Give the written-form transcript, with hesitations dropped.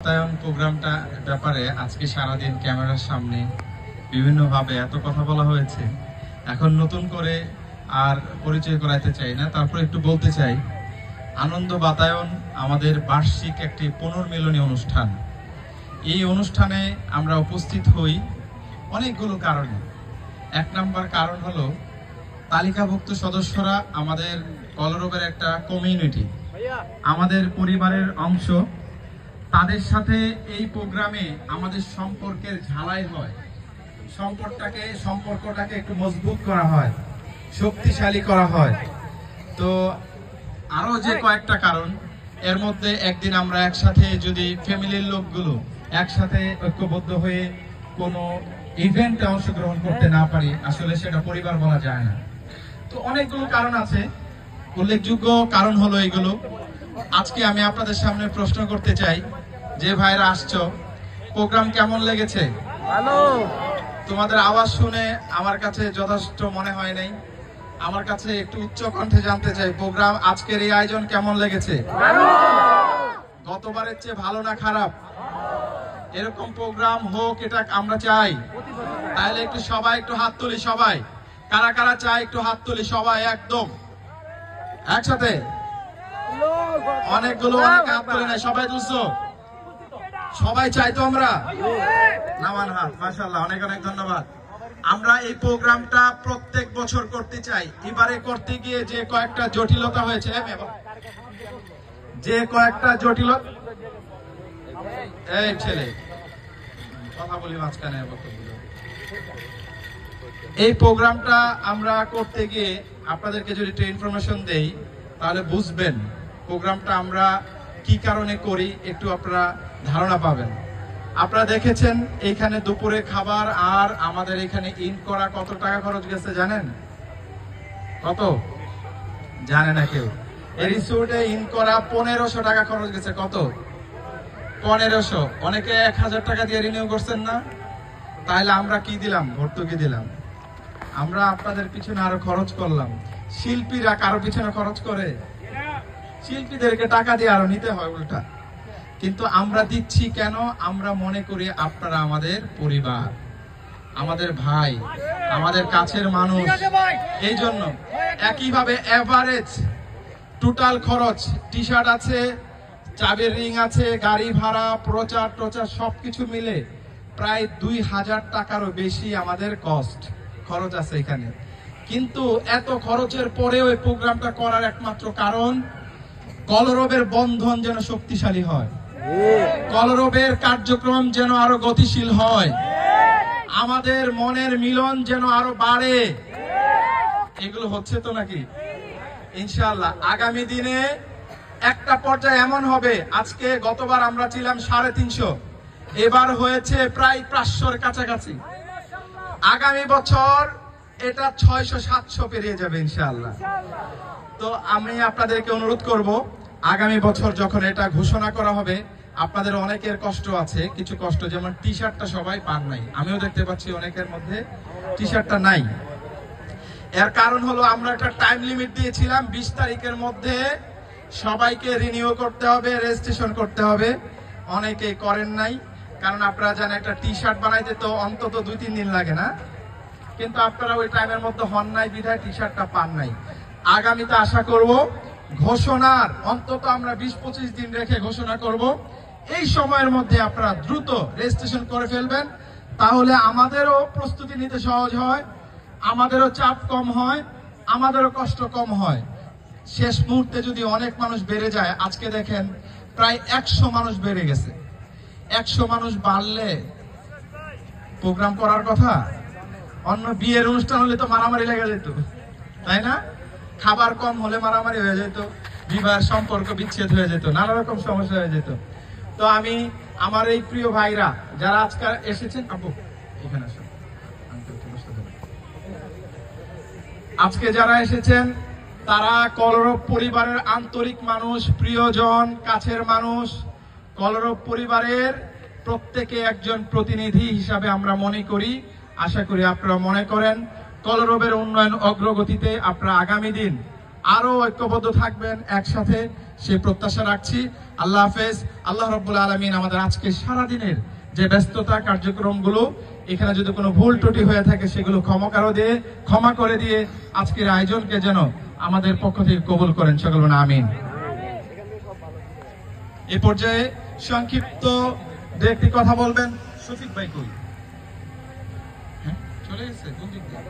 বাতায়ন প্রোগ্রামটা ব্যাপারে আজকে সারাদিন ক্যামেরার সামনে বিভিন্নভাবে এত কথা বলা হয়েছে। এখন নতুন করে আর পরিচয় করাইতে চাই না, তারপর একটু বলতে চাই, আনন্দ বাতায়ন আমাদের বার্ষিক একটি পুনর্মিলনী অনুষ্ঠান। এই অনুষ্ঠানে আমরা উপস্থিত হই অনেকগুলো কারণে। এক নম্বর কারণ হলো তালিকাভুক্ত সদস্যরা আমাদের কলরবের একটা কমিউনিটি, আমাদের পরিবারের অংশ। তাদের সাথে এই প্রোগ্রামে আমাদের সম্পর্কের ঝালাই হয়, সম্পর্কটাকে একটু মজবুত করা হয়, শক্তিশালী করা হয়। তো আরো যে কয়েকটা কারণ, এর মধ্যে একদিন আমরা একসাথে যদি ফ্যামিলির লোকগুলো একসাথে ঐক্যবদ্ধ হয়ে কোনো ইভেন্টে অংশগ্রহণ করতে না পারি, আসলে সেটা পরিবার বলা যায় না। তো অনেকগুলো কারণ আছে, উল্লেখযোগ্য কারণ হলো এগুলো। আজকে আমি আপনাদের সামনে প্রশ্ন করতে চাই, যে ভাইরা আসছো, প্রোগ্রাম কেমন লেগেছে? ভালো। তোমাদের আওয়াজ শুনে আমার কাছে যথেষ্ট মনে হয় নাই। আমার কাছে একটু উচ্চ কণ্ঠে জানতে চাই, প্রোগ্রাম আজকের এই আয়োজন কেমন লেগেছে? ভালো। গতবারের চেয়ে ভালো না খারাপ? এরকম প্রোগ্রাম হোক, এটা আমরা চাই। তাহলে একটু সবাই একটু হাত তুলি, সবাই কারা কারা চাই একটু হাত তুলি, সবাই একদম একসাথে। অনেকগুলো অনেকে হাত তুলে নাই, সবাই তুলছো? সবাই চাই তো আমরা? নামান হাত, মাশাআল্লাহ, অনেক অনেক ধন্যবাদ। আমরা এই প্রোগ্রামটা প্রত্যেক বছর করতে চাই। এবারে করতে গিয়ে যে কয়েকটা জটিলতা হয়েছে, এই ছেলে কথা বলি মাঝখানে, এই প্রোগ্রামটা আমরা করতে গিয়ে আপনাদেরকে যদি একটু ইনফরমেশন দেই তাহলে বুঝবেন প্রোগ্রামটা আমরা কি কারণে করি, একটু আপনারা ধারণা পাবেন। আপনারা দেখেছেন এইখানে দুপুরে খাবার আর আমাদের এখানে ইন করা কত টাকা খরচ গেছে জানেন? কত জানে না কেউ? এই রিসোর্টে ইন করা 1500 টাকা খরচ গেছে। কত? 1500। অনেকে 1000 টাকা দিয়ে রিনিউ করছেন না? তাহলে আমরা কি দিলাম? ভর্তুকি দিলাম। আমরা আপনাদের পিছনে আরো খরচ করলাম। শিল্পীরা কারো পিছনে খরচ করে? শিল্পীদেরকে টাকা দিয়ে আরো নিতে হয় উল্টা। কিন্তু আমরা দিচ্ছি কেন? আমরা মনে করি আপনারা আমাদের পরিবার, আমাদের ভাই, আমাদের কাছের মানুষ। এই জন্য একইভাবে এভারেজ টোটাল খরচ, টি শার্ট আছে, চাবির রিং আছে, গাড়ি ভাড়া, প্রচার টোচার সবকিছু মিলে প্রায় 2000 টাকারও বেশি আমাদের খরচ আছে এখানে। কিন্তু এত খরচের পরেও এই প্রোগ্রামটা করার একমাত্র কারণ কলরবের বন্ধন যেন শক্তিশালী হয়, কলরবের কার্যক্রম যেন আরো গতিশীল হয়, আমাদের মনের মিলন যেন আরো বাড়ে। এগুলো হচ্ছে তো নাকি? ইনশাআল্লাহ আগামী দিনে একটা পর্যায়ে এমন হবে, আজকে গতবার আমরা ছিলাম 350, এবার হয়েছে প্রায় 500-র কাছাকাছি। আগামী বছর এটা 600-700 পেরিয়ে যাবে ইনশাআল্লাহ। তো আমি আপনাদেরকে অনুরোধ করব, আগামী বছর যখন এটা ঘোষণা করা হবে, আপনাদের অনেকের কষ্ট আছে, কিছু কষ্ট, যেমন টি শার্টটা সবাই পান নাই, আমিও দেখতে পাচ্ছি অনেকের মধ্যে টি শার্টটা নাই। এর কারণ হলো আমরা একটা টাইম লিমিট দিয়েছিলাম, 20 তারিখের মধ্যে সবাইকে রিনিউ করতে হবে, রেজিস্ট্রেশন করতে হবে। অনেকেই করেন নাই, কারণ আপনারা জানেন একটা টি শার্ট বানাইতে তো অন্তত 2-3 দিন লাগে না, কিন্তু আপনারা ওই টাইমের মধ্যে হন নাই বিধায় টি শার্টটা পান নাই। আগামীতে আশা করব ঘোষণার অন্তত আমরা 20-25 দিন রেখে ঘোষণা করব, এই সময়ের মধ্যে আপনারা দ্রুত রেজিস্ট্রেশন করে ফেলবেন। তাহলে আমাদেরও প্রস্তুতি নিতে সহজ হয়, আমাদেরও চাপ কম হয়, আমাদেরও কষ্ট কম হয়। শেষ মুহূর্তে যদি অনেক মানুষ বেড়ে যায়, আজকে দেখেন প্রায় 100 মানুষ বেড়ে গেছে। 100 মানুষ বাড়লে প্রোগ্রাম করার কথা। অন্য বিয়ের অনুষ্ঠান হলে তো মারামারি লেগে যেত, তাই না? খাবার কম হলে মারামারি হয়ে যেত, বিবাহের সম্পর্ক বিচ্ছেদ হয়ে যেত, নানা রকম সমস্যা হয়ে যেত। তো আমি আমার এই প্রিয় ভাইরা যারা আজকে এসেছেন, আপু এখানে আসুন, আজকে যারা এসেছেন তারা কলরব পরিবারের আন্তরিক মানুষ, প্রিয়জন, কাছের মানুষ। কলরব পরিবারের প্রত্যেকে একজন প্রতিনিধি হিসাবে আমরা মনে করি। আশা করি আপনারা মনে করেন কলরবের উন্নয়ন অগ্রগতিতে আপনারা আগামী দিন আরো ঐক্যবদ্ধ থাকবেন একসাথে, সে প্রত্যাশা রাখছি। আল্লাহ হাফেজ। আল্লাহ রাব্বুল আলামিন আমাদের আজকে সারাদিনের যে ব্যস্ততা কার্যক্রমগুলো, এখানে যদি কোনো ভুল ত্রুটি হয়ে থাকে সেগুলো ক্ষমা করে দিয়ে আজকের আয়োজনকে যেন আমাদের পক্ষ থেকে কবুল করেন, সকল বলেন আমিন। এ পর্যায়ে সংক্ষিপ্ত দু একটি কথা বলবেন শফিক ভাই। কই চলে গেছে কোন দিক দিয়ে?